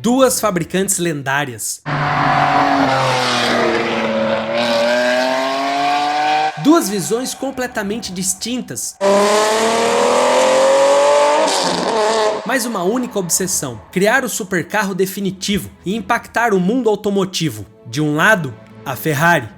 Duas fabricantes lendárias. Duas visões completamente distintas, mas uma única obsessão: criar o supercarro definitivo e impactar o mundo automotivo. De um lado, a Ferrari.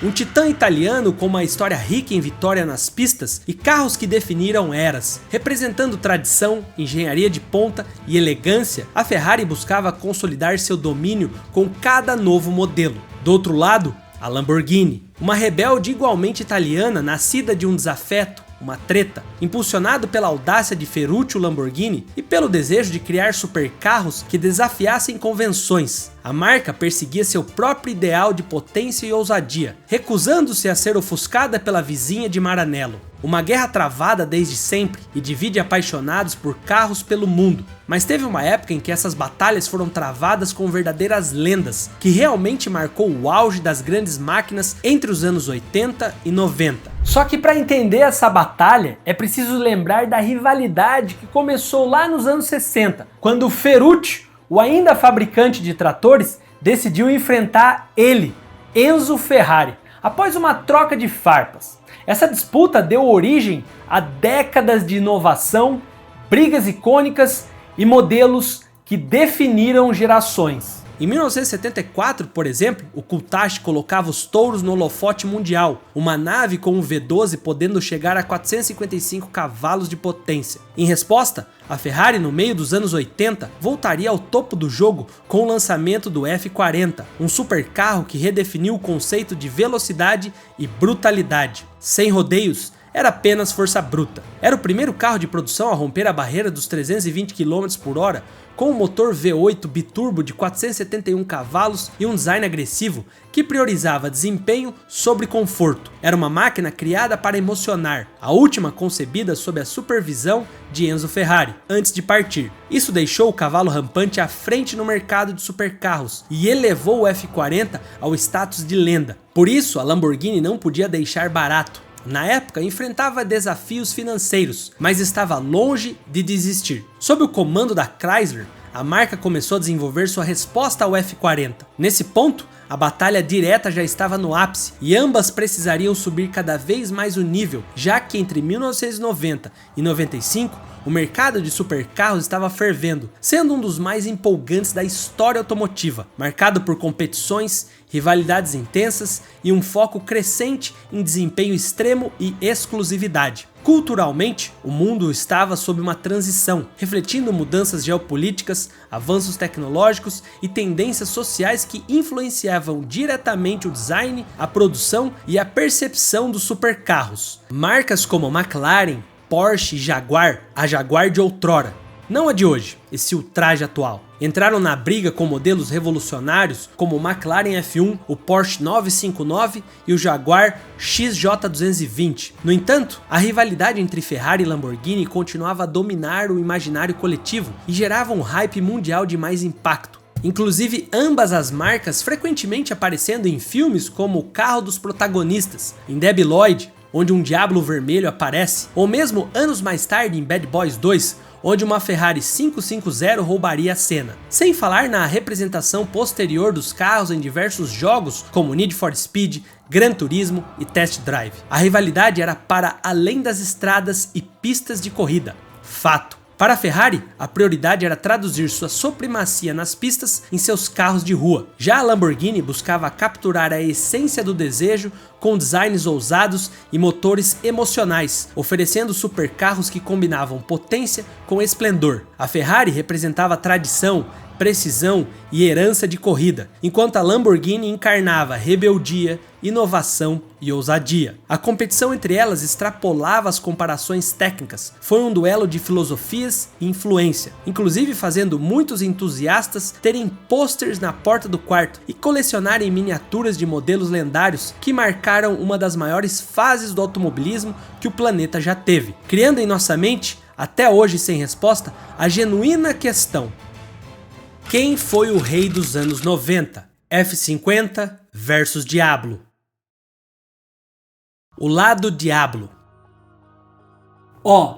Um titã italiano com uma história rica em vitória nas pistas e carros que definiram eras. Representando tradição, engenharia de ponta e elegância, a Ferrari buscava consolidar seu domínio com cada novo modelo. Do outro lado, a Lamborghini, uma rebelde igualmente italiana nascida de um desafeto, uma treta, impulsionado pela audácia de Ferruccio Lamborghini e pelo desejo de criar supercarros que desafiassem convenções. A marca perseguia seu próprio ideal de potência e ousadia, recusando-se a ser ofuscada pela vizinha de Maranello. Uma guerra travada desde sempre e divide apaixonados por carros pelo mundo. Mas teve uma época em que essas batalhas foram travadas com verdadeiras lendas, que realmente marcou o auge das grandes máquinas entre os anos 80 e 90. Só que para entender essa batalha, é preciso lembrar da rivalidade que começou lá nos anos 60, quando o Ferruccio, o ainda fabricante de tratores, decidiu enfrentar ele, Enzo Ferrari, após uma troca de farpas. Essa disputa deu origem a décadas de inovação, brigas icônicas e modelos que definiram gerações. Em 1974, por exemplo, o Countach colocava os touros no holofote mundial, uma nave com um V12 podendo chegar a 455 cavalos de potência. Em resposta, a Ferrari, no meio dos anos 80, voltaria ao topo do jogo com o lançamento do F40, um supercarro que redefiniu o conceito de velocidade e brutalidade. Sem rodeios, era apenas força bruta. Era o primeiro carro de produção a romper a barreira dos 320 km/h, com um motor V8 biturbo de 471 cavalos e um design agressivo que priorizava desempenho sobre conforto. Era uma máquina criada para emocionar, a última concebida sob a supervisão de Enzo Ferrari, antes de partir. Isso deixou o cavalo rampante à frente no mercado de supercarros e elevou o F40 ao status de lenda. Por isso, a Lamborghini não podia deixar barato. Na época, enfrentava desafios financeiros, mas estava longe de desistir. Sob o comando da Chrysler, a marca começou a desenvolver sua resposta ao F40. Nesse ponto, a batalha direta já estava no ápice e ambas precisariam subir cada vez mais o nível, já que entre 1990 e 95, o mercado de supercarros estava fervendo, sendo um dos mais empolgantes da história automotiva, marcado por competições, rivalidades intensas e um foco crescente em desempenho extremo e exclusividade. Culturalmente, o mundo estava sob uma transição, refletindo mudanças geopolíticas, avanços tecnológicos e tendências sociais que influenciavam diretamente o design, a produção e a percepção dos supercarros. Marcas como McLaren, Porsche e Jaguar, a Jaguar de outrora, não a de hoje, esse ultraje atual, entraram na briga com modelos revolucionários como o McLaren F1, o Porsche 959 e o Jaguar XJ220. No entanto, a rivalidade entre Ferrari e Lamborghini continuava a dominar o imaginário coletivo e gerava um hype mundial de mais impacto. Inclusive, ambas as marcas frequentemente aparecendo em filmes como O Carro dos Protagonistas, em Debi Lloyd, onde um diabo vermelho aparece, ou mesmo anos mais tarde em Bad Boys 2, onde uma Ferrari 550 roubaria a cena. Sem falar na representação posterior dos carros em diversos jogos como Need for Speed, Gran Turismo e Test Drive. A rivalidade era para além das estradas e pistas de corrida. Fato. Para a Ferrari, a prioridade era traduzir sua supremacia nas pistas em seus carros de rua. Já a Lamborghini buscava capturar a essência do desejo com designs ousados e motores emocionais, oferecendo supercarros que combinavam potência com esplendor. A Ferrari representava tradição, precisão e herança de corrida, enquanto a Lamborghini encarnava rebeldia, inovação e ousadia. A competição entre elas extrapolava as comparações técnicas, foi um duelo de filosofias e influência, inclusive fazendo muitos entusiastas terem posters na porta do quarto e colecionarem miniaturas de modelos lendários que marcaram uma das maiores fases do automobilismo que o planeta já teve, criando em nossa mente, até hoje sem resposta, a genuína questão: quem foi o rei dos anos 90? F50 versus Diablo. O lado Diablo.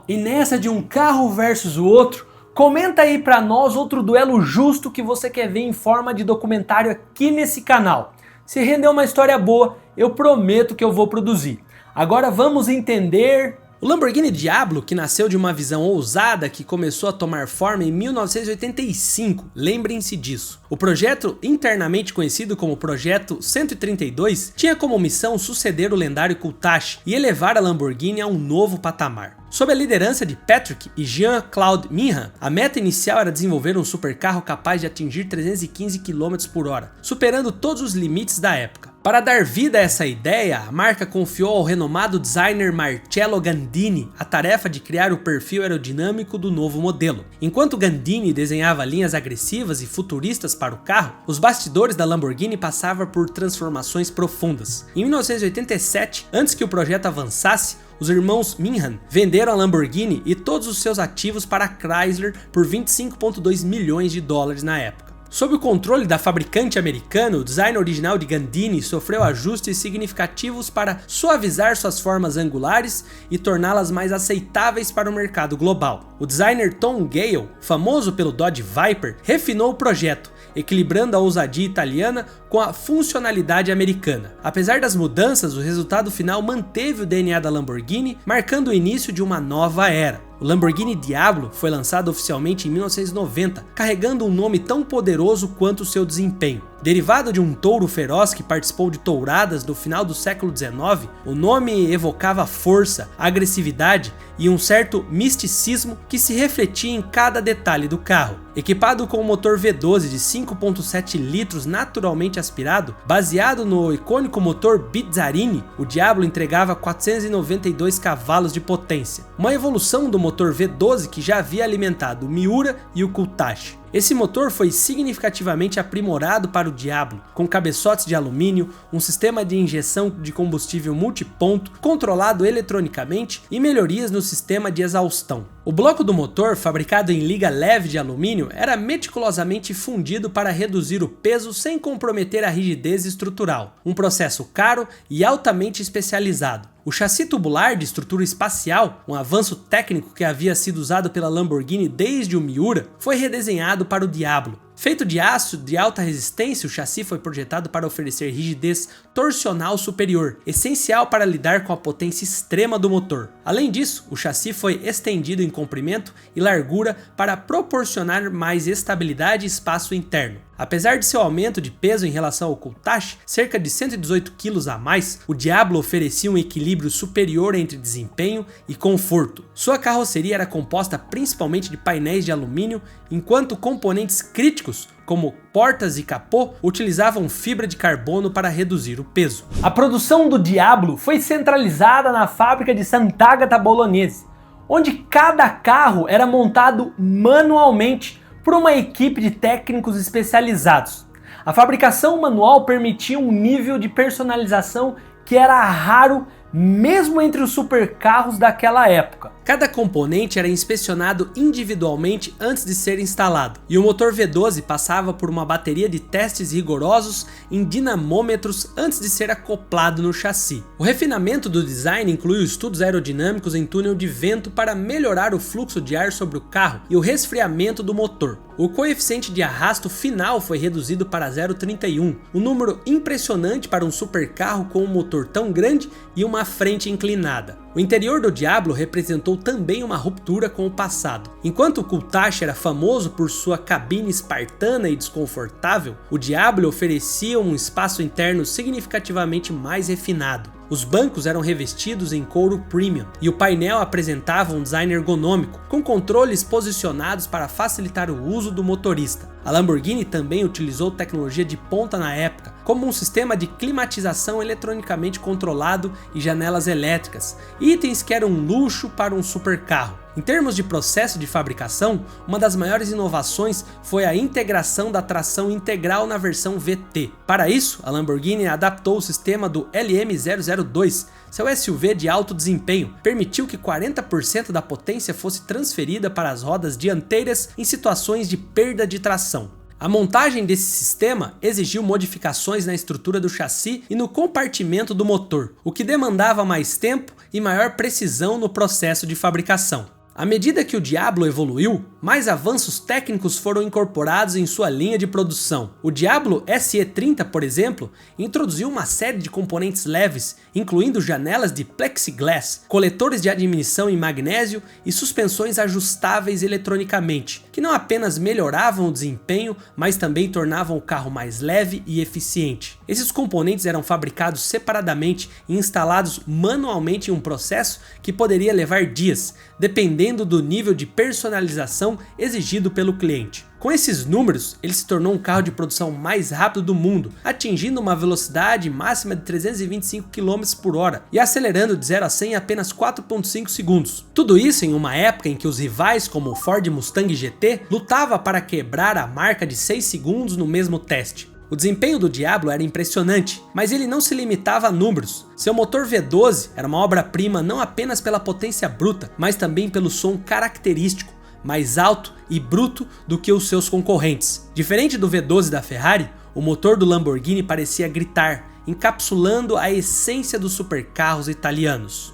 E nessa de um carro versus o outro, Comenta aí pra nós outro duelo justo que você quer ver em forma de documentário aqui nesse canal. Se render uma história boa, eu prometo que eu vou produzir. Agora vamos entender... O Lamborghini Diablo, que nasceu de uma visão ousada que começou a tomar forma em 1985, lembrem-se disso. O projeto, internamente conhecido como Projeto 132, tinha como missão suceder o lendário Countach e elevar a Lamborghini a um novo patamar. Sob a liderança de Patrick e Jean-Claude Minhan, a meta inicial era desenvolver um supercarro capaz de atingir 315 km por hora, superando todos os limites da época. Para dar vida a essa ideia, a marca confiou ao renomado designer Marcello Gandini a tarefa de criar o perfil aerodinâmico do novo modelo. Enquanto Gandini desenhava linhas agressivas e futuristas para o carro, os bastidores da Lamborghini passavam por transformações profundas. Em 1987, antes que o projeto avançasse, os irmãos Minhan venderam a Lamborghini e todos os seus ativos para a Chrysler por 25,2 milhões de dólares na época. Sob o controle da fabricante americana, o design original de Gandini sofreu ajustes significativos para suavizar suas formas angulares e torná-las mais aceitáveis para o mercado global. O designer Tom Gale, famoso pelo Dodge Viper, refinou o projeto, equilibrando a ousadia italiana com a funcionalidade americana. Apesar das mudanças, o resultado final manteve o DNA da Lamborghini, marcando o início de uma nova era. O Lamborghini Diablo foi lançado oficialmente em 1990, carregando um nome tão poderoso quanto seu desempenho. Derivado de um touro feroz que participou de touradas no final do século XIX, o nome evocava força, agressividade e um certo misticismo que se refletia em cada detalhe do carro. Equipado com um motor V12 de 5,7 litros naturalmente aspirado, baseado no icônico motor Bizzarini, o Diablo entregava 492 cavalos de potência, uma evolução do motor V12 que já havia alimentado o Miura e o Countach. Esse motor foi significativamente aprimorado para o Diablo, com cabeçotes de alumínio, um sistema de injeção de combustível multiponto, controlado eletronicamente e melhorias no sistema de exaustão. O bloco do motor, fabricado em liga leve de alumínio, era meticulosamente fundido para reduzir o peso sem comprometer a rigidez estrutural, um processo caro e altamente especializado. O chassi tubular de estrutura espacial, um avanço técnico que havia sido usado pela Lamborghini desde o Miura, foi redesenhado para o Diablo. Feito de aço de alta resistência, o chassi foi projetado para oferecer rigidez torsional superior, essencial para lidar com a potência extrema do motor. Além disso, o chassi foi estendido em comprimento e largura para proporcionar mais estabilidade e espaço interno. Apesar de seu aumento de peso em relação ao Countach, cerca de 118 kg a mais, o Diablo oferecia um equilíbrio superior entre desempenho e conforto. Sua carroceria era composta principalmente de painéis de alumínio, enquanto componentes críticos, como portas e capô, utilizavam fibra de carbono para reduzir o peso. A produção do Diablo foi centralizada na fábrica de Sant'Agata Bolognese, onde cada carro era montado manualmente por uma equipe de técnicos especializados. A fabricação manual permitia um nível de personalização que era raro mesmo entre os supercarros daquela época. Cada componente era inspecionado individualmente antes de ser instalado, e o motor V12 passava por uma bateria de testes rigorosos em dinamômetros antes de ser acoplado no chassi. O refinamento do design incluiu estudos aerodinâmicos em túnel de vento para melhorar o fluxo de ar sobre o carro e o resfriamento do motor. O coeficiente de arrasto final foi reduzido para 0,31, um número impressionante para um supercarro com um motor tão grande e uma frente inclinada. O interior do Diablo representou também uma ruptura com o passado. Enquanto o Countach era famoso por sua cabine espartana e desconfortável, o Diablo oferecia um espaço interno significativamente mais refinado. Os bancos eram revestidos em couro premium e o painel apresentava um design ergonômico, com controles posicionados para facilitar o uso do motorista. A Lamborghini também utilizou tecnologia de ponta na época, como um sistema de climatização eletronicamente controlado e janelas elétricas, itens que eram um luxo para um supercarro. Em termos de processo de fabricação, uma das maiores inovações foi a integração da tração integral na versão VT. Para isso, a Lamborghini adaptou o sistema do LM002, seu SUV de alto desempenho, permitiu que 40% da potência fosse transferida para as rodas dianteiras em situações de perda de tração. A montagem desse sistema exigiu modificações na estrutura do chassi e no compartimento do motor, o que demandava mais tempo e maior precisão no processo de fabricação. À medida que o Diablo evoluiu, mais avanços técnicos foram incorporados em sua linha de produção. O Diablo SE30, por exemplo, introduziu uma série de componentes leves, incluindo janelas de plexiglass, coletores de admissão em magnésio e suspensões ajustáveis eletronicamente, que não apenas melhoravam o desempenho, mas também tornavam o carro mais leve e eficiente. Esses componentes eram fabricados separadamente e instalados manualmente em um processo que poderia levar dias, dependendo do nível de personalização exigido pelo cliente. Com esses números, ele se tornou um carro de produção mais rápido do mundo, atingindo uma velocidade máxima de 325 km/h e acelerando de 0 a 100 em apenas 4,5 segundos. Tudo isso em uma época em que os rivais como o Ford Mustang GT lutavam para quebrar a marca de 6 segundos no mesmo teste. O desempenho do Diablo era impressionante, mas ele não se limitava a números. Seu motor V12 era uma obra-prima não apenas pela potência bruta, mas também pelo som característico, mais alto e bruto do que os seus concorrentes. Diferente do V12 da Ferrari, o motor do Lamborghini parecia gritar, encapsulando a essência dos supercarros italianos.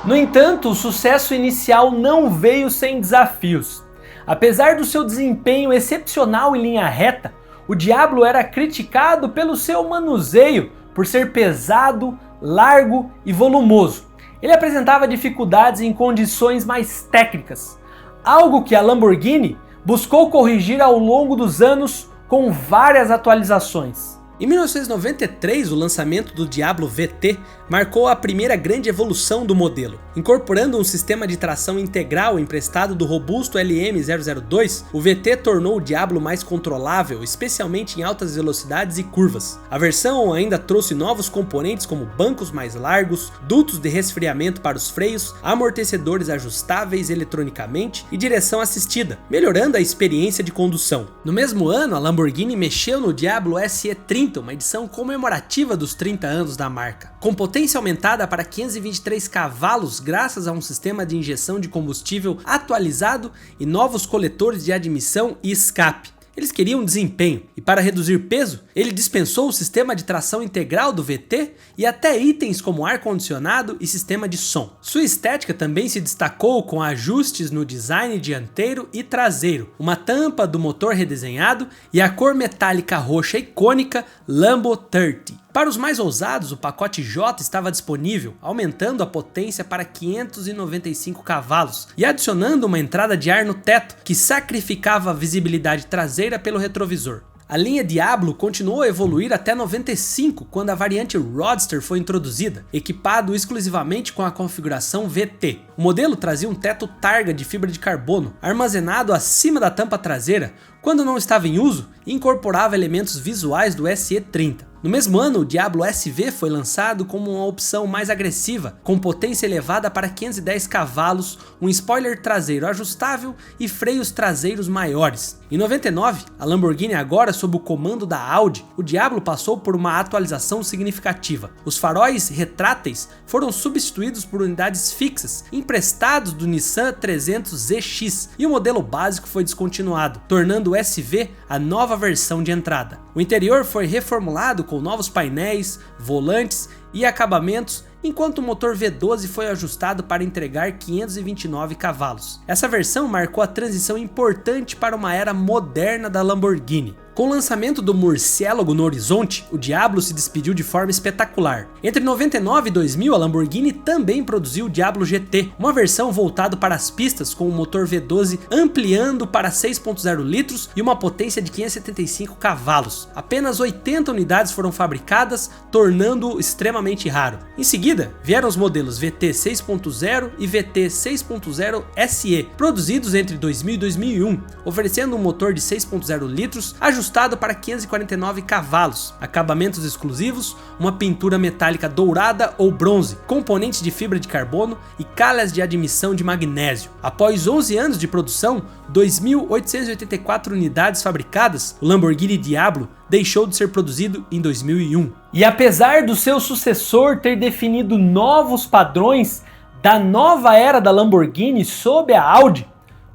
No entanto, o sucesso inicial não veio sem desafios. Apesar do seu desempenho excepcional em linha reta, o Diablo era criticado pelo seu manuseio por ser pesado, largo e volumoso. Ele apresentava dificuldades em condições mais técnicas, algo que a Lamborghini buscou corrigir ao longo dos anos com várias atualizações. Em 1993, o lançamento do Diablo VT marcou a primeira grande evolução do modelo. Incorporando um sistema de tração integral emprestado do robusto LM002, o VT tornou o Diablo mais controlável, especialmente em altas velocidades e curvas. A versão ainda trouxe novos componentes como bancos mais largos, dutos de resfriamento para os freios, amortecedores ajustáveis eletronicamente e direção assistida, melhorando a experiência de condução. No mesmo ano, a Lamborghini mexeu no Diablo SE30, uma edição comemorativa dos 30 anos da marca. Com potência aumentada para 523 cavalos graças a um sistema de injeção de combustível atualizado e novos coletores de admissão e escape. Eles queriam desempenho, e para reduzir peso, ele dispensou o sistema de tração integral do VT e até itens como ar-condicionado e sistema de som. Sua estética também se destacou com ajustes no design dianteiro e traseiro, uma tampa do motor redesenhado e a cor metálica roxa icônica Lambo 30. Para os mais ousados, o pacote J estava disponível, aumentando a potência para 595 cavalos e adicionando uma entrada de ar no teto, que sacrificava a visibilidade traseira pelo retrovisor. A linha Diablo continuou a evoluir até 95, quando a variante Roadster foi introduzida, equipado exclusivamente com a configuração VT. O modelo trazia um teto Targa de fibra de carbono, armazenado acima da tampa traseira, quando não estava em uso, e incorporava elementos visuais do SE30. No mesmo ano, o Diablo SV foi lançado como uma opção mais agressiva, com potência elevada para 510 cavalos, um spoiler traseiro ajustável e freios traseiros maiores. Em 99, a Lamborghini, agora sob o comando da Audi, o Diablo passou por uma atualização significativa. Os faróis retráteis foram substituídos por unidades fixas, emprestados do Nissan 300ZX, e o modelo básico foi descontinuado, tornando o SV a nova versão de entrada. O interior foi reformulado com novos painéis, volantes e acabamentos, enquanto o motor V12 foi ajustado para entregar 529 cavalos. Essa versão marcou a transição importante para uma era moderna da Lamborghini. Com o lançamento do Murciélago no horizonte, o Diablo se despediu de forma espetacular. Entre 99 e 2000, a Lamborghini também produziu o Diablo GT, uma versão voltada para as pistas com o motor V12 ampliando para 6.0 litros e uma potência de 575 cavalos. Apenas 80 unidades foram fabricadas, tornando-o extremamente raro. Em seguida, vieram os modelos VT 6.0 e VT 6.0 SE, produzidos entre 2000 e 2001, oferecendo um motor de 6.0 litros ajustado para 549 cavalos, acabamentos exclusivos, uma pintura metálica dourada ou bronze, componentes de fibra de carbono e calhas de admissão de magnésio. Após 11 anos de produção, 2.884 unidades fabricadas, o Lamborghini Diablo deixou de ser produzido em 2001. E apesar do seu sucessor ter definido novos padrões da nova era da Lamborghini sob a Audi,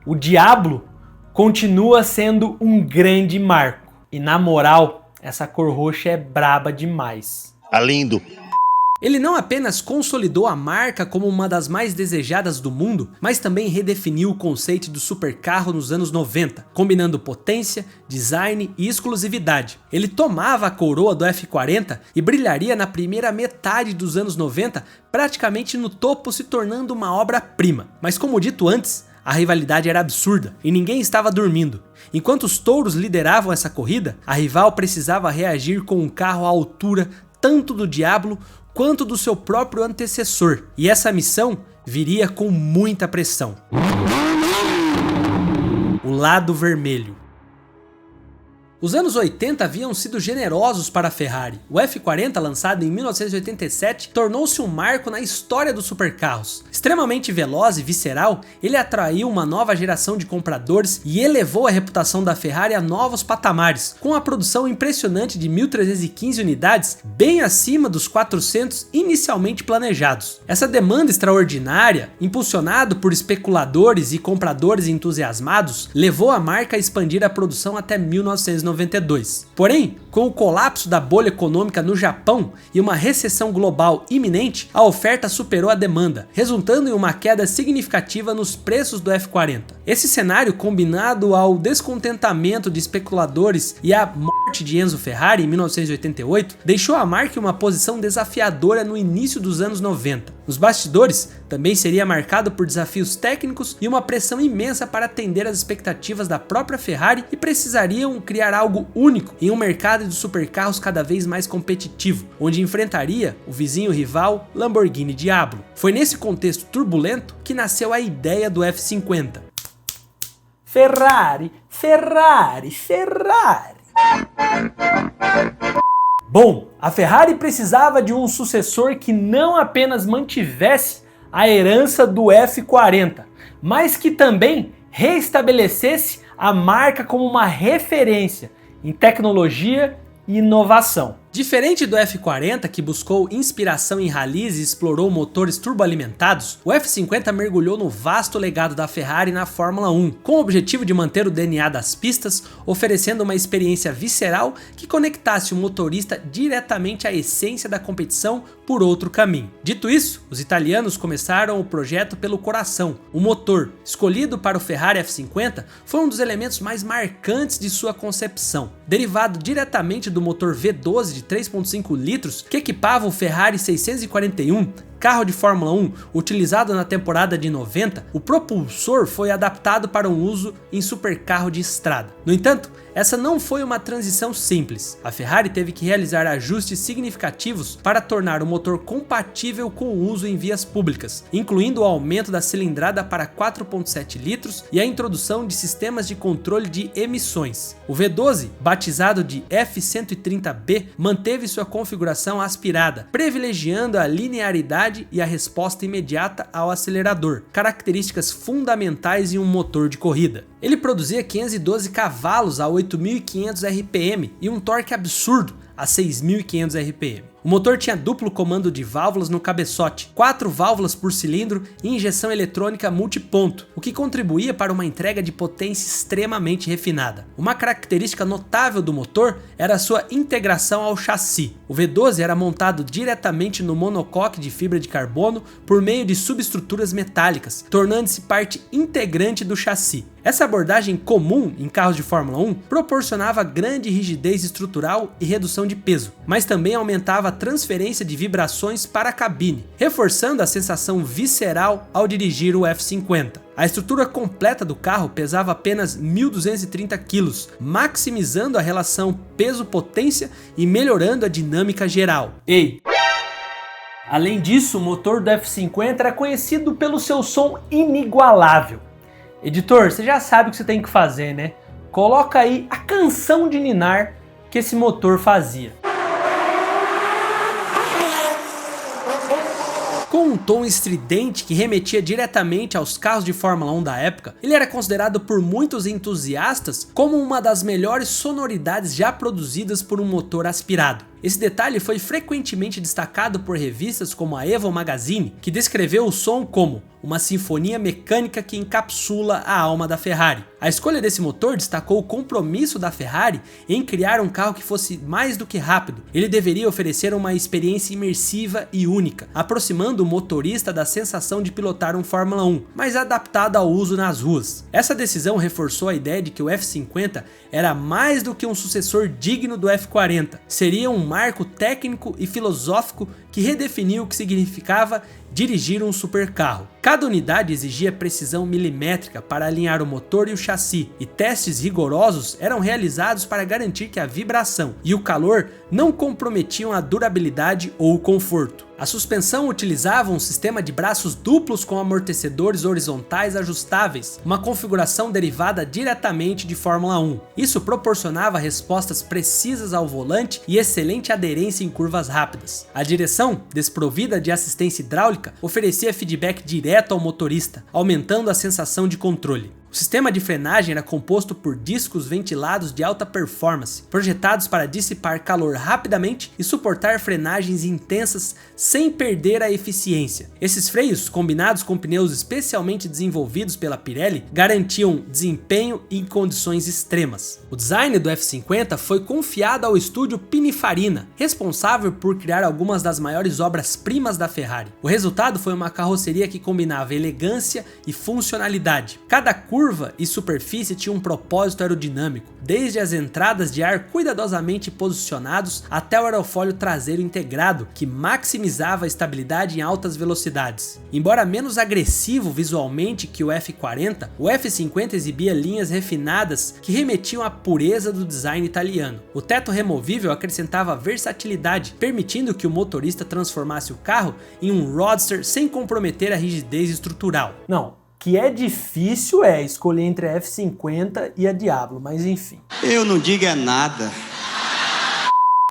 o Diablo continua sendo um grande marco. E na moral, essa cor roxa é braba demais. Tá lindo. Ele não apenas consolidou a marca como uma das mais desejadas do mundo, mas também redefiniu o conceito do supercarro nos anos 90, combinando potência, design e exclusividade. Ele tomava a coroa do F40 e brilharia na primeira metade dos anos 90, praticamente no topo, se tornando uma obra-prima. Mas como dito antes, a rivalidade era absurda e ninguém estava dormindo. Enquanto os touros lideravam essa corrida, a rival precisava reagir com um carro à altura tanto do Diablo quanto do seu próprio antecessor, e essa missão viria com muita pressão. O lado vermelho. Os anos 80 haviam sido generosos para a Ferrari. O F40, lançado em 1987, tornou-se um marco na história dos supercarros. Extremamente veloz e visceral, ele atraiu uma nova geração de compradores e elevou a reputação da Ferrari a novos patamares, com a produção impressionante de 1.315 unidades, bem acima dos 400 inicialmente planejados. Essa demanda extraordinária, impulsionado por especuladores e compradores entusiasmados, levou a marca a expandir a produção até 1992. Porém, com o colapso da bolha econômica no Japão e uma recessão global iminente, a oferta superou a demanda, resultando em uma queda significativa nos preços do F40. Esse cenário, combinado ao descontentamento de especuladores e à morte de Enzo Ferrari em 1988, deixou a marca em uma posição desafiadora no início dos anos 90. Nos bastidores, também seria marcado por desafios técnicos e uma pressão imensa para atender às expectativas da própria Ferrari, e precisariam criar algo único em um mercado de supercarros cada vez mais competitivo, onde enfrentaria o vizinho rival Lamborghini Diablo. Foi nesse contexto turbulento que nasceu a ideia do F50. Ferrari, Ferrari, Ferrari. Bom, a Ferrari precisava de um sucessor que não apenas mantivesse a herança do F40, mas que também reestabelecesse a marca como uma referência em tecnologia e inovação. Diferente do F40, que buscou inspiração em rallies e explorou motores turboalimentados, o F50 mergulhou no vasto legado da Ferrari na Fórmula 1, com o objetivo de manter o DNA das pistas, oferecendo uma experiência visceral que conectasse o motorista diretamente à essência da competição por outro caminho. Dito isso, os italianos começaram o projeto pelo coração. O motor, escolhido para o Ferrari F50, foi um dos elementos mais marcantes de sua concepção. Derivado diretamente do motor V12 de 3.5 litros que equipava o Ferrari 641, carro de Fórmula 1 utilizado na temporada de 90, o propulsor foi adaptado para um uso em supercarro de estrada. No entanto, essa não foi uma transição simples. A Ferrari teve que realizar ajustes significativos para tornar o motor compatível com o uso em vias públicas, incluindo o aumento da cilindrada para 4.7 litros e a introdução de sistemas de controle de emissões. O V12, batizado de F130B, manteve sua configuração aspirada, privilegiando a linearidade e a resposta imediata ao acelerador, características fundamentais em um motor de corrida. Ele produzia 512 cavalos a 8.500 RPM e um torque absurdo a 6.500 RPM. O motor tinha duplo comando de válvulas no cabeçote, 4 válvulas por cilindro e injeção eletrônica multiponto, o que contribuía para uma entrega de potência extremamente refinada. Uma característica notável do motor era a sua integração ao chassi. O V12 era montado diretamente no monocoque de fibra de carbono por meio de subestruturas metálicas, tornando-se parte integrante do chassi. Essa abordagem comum em carros de Fórmula 1 proporcionava grande rigidez estrutural e redução de peso, mas também aumentava a transferência de vibrações para a cabine, reforçando a sensação visceral ao dirigir o F50. A estrutura completa do carro pesava apenas 1.230 kg, maximizando a relação peso-potência e melhorando a dinâmica geral. Além disso, o motor do F50 era conhecido pelo seu som inigualável. Editor, você já sabe o que você tem que fazer, né? Coloca aí a canção de ninar que esse motor fazia. Com um tom estridente que remetia diretamente aos carros de Fórmula 1 da época, ele era considerado por muitos entusiastas como uma das melhores sonoridades já produzidas por um motor aspirado. Esse detalhe foi frequentemente destacado por revistas como a Evo Magazine, que descreveu o som como uma sinfonia mecânica que encapsula a alma da Ferrari. A escolha desse motor destacou o compromisso da Ferrari em criar um carro que fosse mais do que rápido. Ele deveria oferecer uma experiência imersiva e única, aproximando o motorista da sensação de pilotar um Fórmula 1, mas adaptado ao uso nas ruas. Essa decisão reforçou a ideia de que o F50 era mais do que um sucessor digno do F40. Seria um marco técnico e filosófico que redefiniu o que significava dirigir um supercarro. Cada unidade exigia precisão milimétrica para alinhar o motor e o chassi, e testes rigorosos eram realizados para garantir que a vibração e o calor não comprometiam a durabilidade ou o conforto. A suspensão utilizava um sistema de braços duplos com amortecedores horizontais ajustáveis, uma configuração derivada diretamente de Fórmula 1. Isso proporcionava respostas precisas ao volante e excelente aderência em curvas rápidas. A direção, desprovida de assistência hidráulica, oferecia feedback direto ao motorista, aumentando a sensação de controle. O sistema de frenagem era composto por discos ventilados de alta performance, projetados para dissipar calor rapidamente e suportar frenagens intensas sem perder a eficiência. Esses freios, combinados com pneus especialmente desenvolvidos pela Pirelli, garantiam desempenho em condições extremas. O design do F50 foi confiado ao estúdio Pininfarina, responsável por criar algumas das maiores obras-primas da Ferrari. O resultado foi uma carroceria que combinava elegância e funcionalidade. Cada curva e superfície tinha um propósito aerodinâmico, desde as entradas de ar cuidadosamente posicionados até o aerofólio traseiro integrado, que maximizava a estabilidade em altas velocidades. Embora menos agressivo visualmente que o F40, o F50 exibia linhas refinadas que remetiam à pureza do design italiano. O teto removível acrescentava versatilidade, permitindo que o motorista transformasse o carro em um roadster sem comprometer a rigidez estrutural. Não. Que é difícil escolher entre a F50 e a Diablo, mas enfim. Eu não digo nada.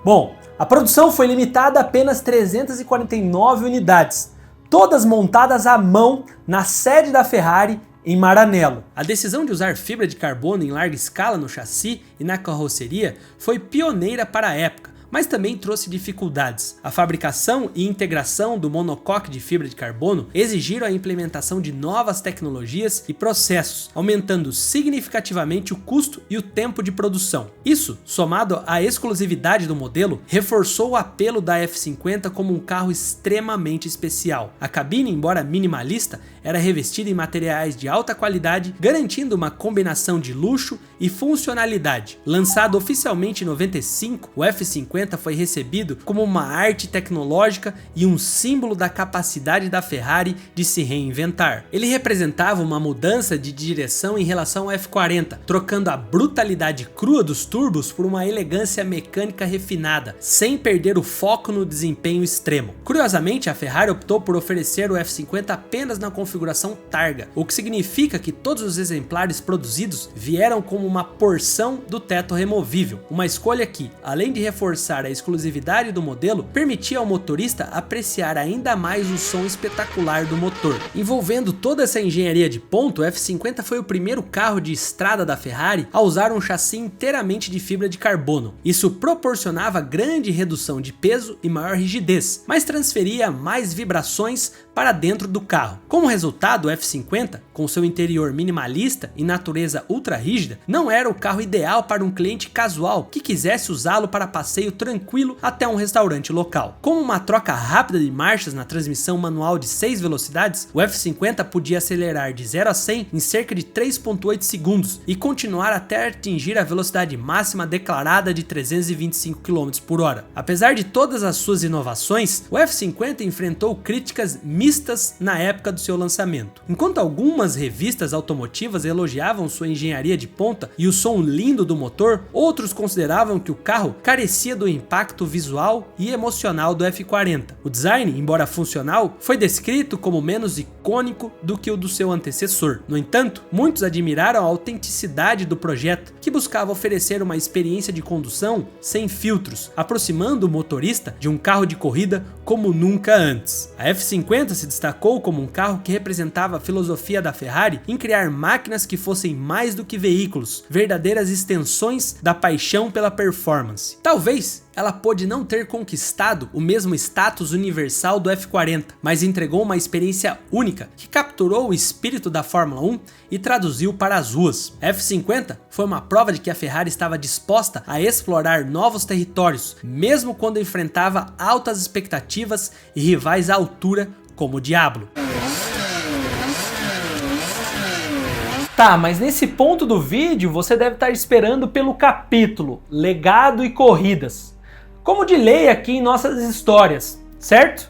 Bom, a produção foi limitada a apenas 349 unidades, todas montadas à mão na sede da Ferrari em Maranello. A decisão de usar fibra de carbono em larga escala no chassi e na carroceria foi pioneira para a época, mas também trouxe dificuldades. A fabricação e integração do monocoque de fibra de carbono exigiram a implementação de novas tecnologias e processos, aumentando significativamente o custo e o tempo de produção. Isso, somado à exclusividade do modelo, reforçou o apelo da F50 como um carro extremamente especial. A cabine, embora minimalista, era revestida em materiais de alta qualidade, garantindo uma combinação de luxo e funcionalidade. Lançado oficialmente em 95, o F50 foi recebido como uma arte tecnológica e um símbolo da capacidade da Ferrari de se reinventar. Ele representava uma mudança de direção em relação ao F40, trocando a brutalidade crua dos turbos por uma elegância mecânica refinada, sem perder o foco no desempenho extremo. Curiosamente, a Ferrari optou por oferecer o F50 apenas na configuração Targa, o que significa que todos os exemplares produzidos vieram como uma porção do teto removível, uma escolha que, além de reforçar a exclusividade do modelo, permitia ao motorista apreciar ainda mais o som espetacular do motor. Envolvendo toda essa engenharia de ponta, o F50 foi o primeiro carro de estrada da Ferrari a usar um chassi inteiramente de fibra de carbono. Isso proporcionava grande redução de peso e maior rigidez, mas transferia mais vibrações para dentro do carro. Como resultado, o F50, com seu interior minimalista e natureza ultra rígida, não era o carro ideal para um cliente casual que quisesse usá-lo para passeio tranquilo até um restaurante local. Com uma troca rápida de marchas na transmissão manual de 6 velocidades, o F50 podia acelerar de 0 a 100 em cerca de 3,8 segundos e continuar até atingir a velocidade máxima declarada de 325 km por hora. Apesar de todas as suas inovações, o F50 enfrentou críticas mistas na época do seu lançamento. Enquanto algumas revistas automotivas elogiavam sua engenharia de ponta e o som lindo do motor, outros consideravam que o carro carecia do impacto visual e emocional do F40. O design, embora funcional, foi descrito como menos icônico do que o do seu antecessor. No entanto, muitos admiraram a autenticidade do projeto, que buscava oferecer uma experiência de condução sem filtros, aproximando o motorista de um carro de corrida como nunca antes. A F50 se destacou como um carro que representava a filosofia da Ferrari em criar máquinas que fossem mais do que veículos, verdadeiras extensões da paixão pela performance. Talvez ela pôde não ter conquistado o mesmo status universal do F40, mas entregou uma experiência única que capturou o espírito da Fórmula 1 e traduziu para as ruas. A F50 foi uma prova de que a Ferrari estava disposta a explorar novos territórios, mesmo quando enfrentava altas expectativas e rivais à altura como o Diablo. Tá, mas nesse ponto do vídeo você deve estar esperando pelo capítulo Legado e Corridas, como de lei aqui em nossas histórias, certo?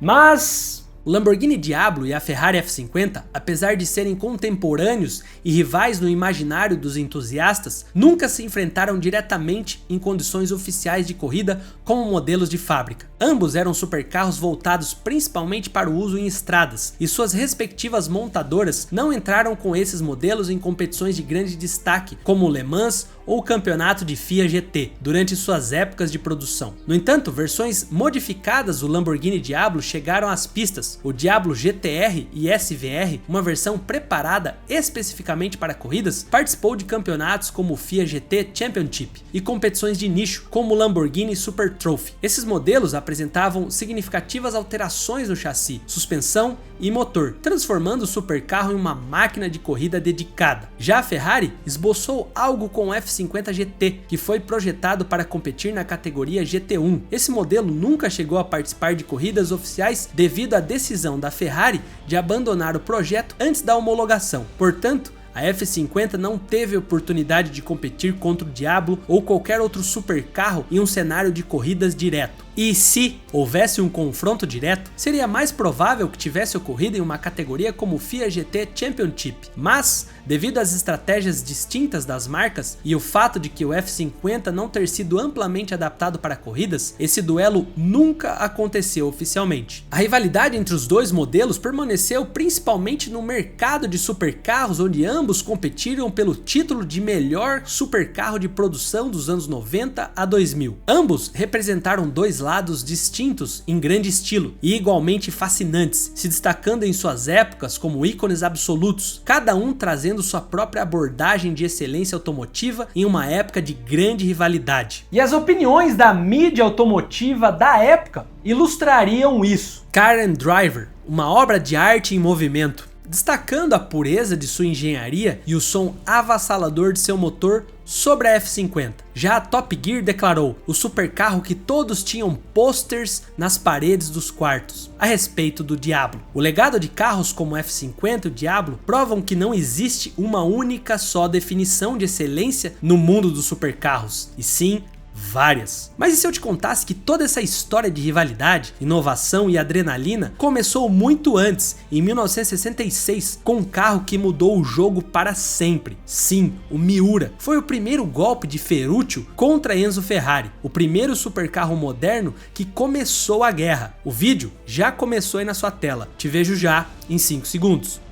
Mas o Lamborghini Diablo e a Ferrari F50, apesar de serem contemporâneos e rivais no imaginário dos entusiastas, nunca se enfrentaram diretamente em condições oficiais de corrida como modelos de fábrica. Ambos eram supercarros voltados principalmente para o uso em estradas, e suas respectivas montadoras não entraram com esses modelos em competições de grande destaque, como o Le Mans ou o campeonato de FIA GT, durante suas épocas de produção. No entanto, versões modificadas do Lamborghini Diablo chegaram às pistas. O Diablo GTR e SVR, uma versão preparada especificamente para corridas, participou de campeonatos como o FIA GT Championship e competições de nicho como o Lamborghini Super Trophy. Esses modelos apresentavam significativas alterações no chassi, suspensão e motor, transformando o supercarro em uma máquina de corrida dedicada. Já a Ferrari esboçou algo com o F50 GT, que foi projetado para competir na categoria GT1. Esse modelo nunca chegou a participar de corridas oficiais devido à decisão da Ferrari de abandonar o projeto antes da homologação. Portanto, a F50 não teve oportunidade de competir contra o Diablo ou qualquer outro supercarro em um cenário de corridas direto. E se houvesse um confronto direto, seria mais provável que tivesse ocorrido em uma categoria como o FIA GT Championship. Mas, devido às estratégias distintas das marcas e o fato de que o F50 não ter sido amplamente adaptado para corridas, esse duelo nunca aconteceu oficialmente. A rivalidade entre os dois modelos permaneceu principalmente no mercado de supercarros, onde ambos competiram pelo título de melhor supercarro de produção dos anos 90 a 2000. Ambos representaram dois lados distintos em grande estilo e igualmente fascinantes, se destacando em suas épocas como ícones absolutos, cada um trazendo sua própria abordagem de excelência automotiva em uma época de grande rivalidade. E as opiniões da mídia automotiva da época ilustrariam isso. Car and Driver, uma obra de arte em movimento, destacando a pureza de sua engenharia e o som avassalador de seu motor sobre a F50. Já a Top Gear declarou o supercarro que todos tinham posters nas paredes dos quartos a respeito do Diablo. O legado de carros como o F50 e o Diablo provam que não existe uma única só definição de excelência no mundo dos supercarros, e sim várias. Mas e se eu te contasse que toda essa história de rivalidade, inovação e adrenalina começou muito antes, em 1966, com um carro que mudou o jogo para sempre? Sim, o Miura foi o primeiro golpe de Ferruccio contra Enzo Ferrari, o primeiro supercarro moderno que começou a guerra. O vídeo já começou aí na sua tela, te vejo já em 5 segundos.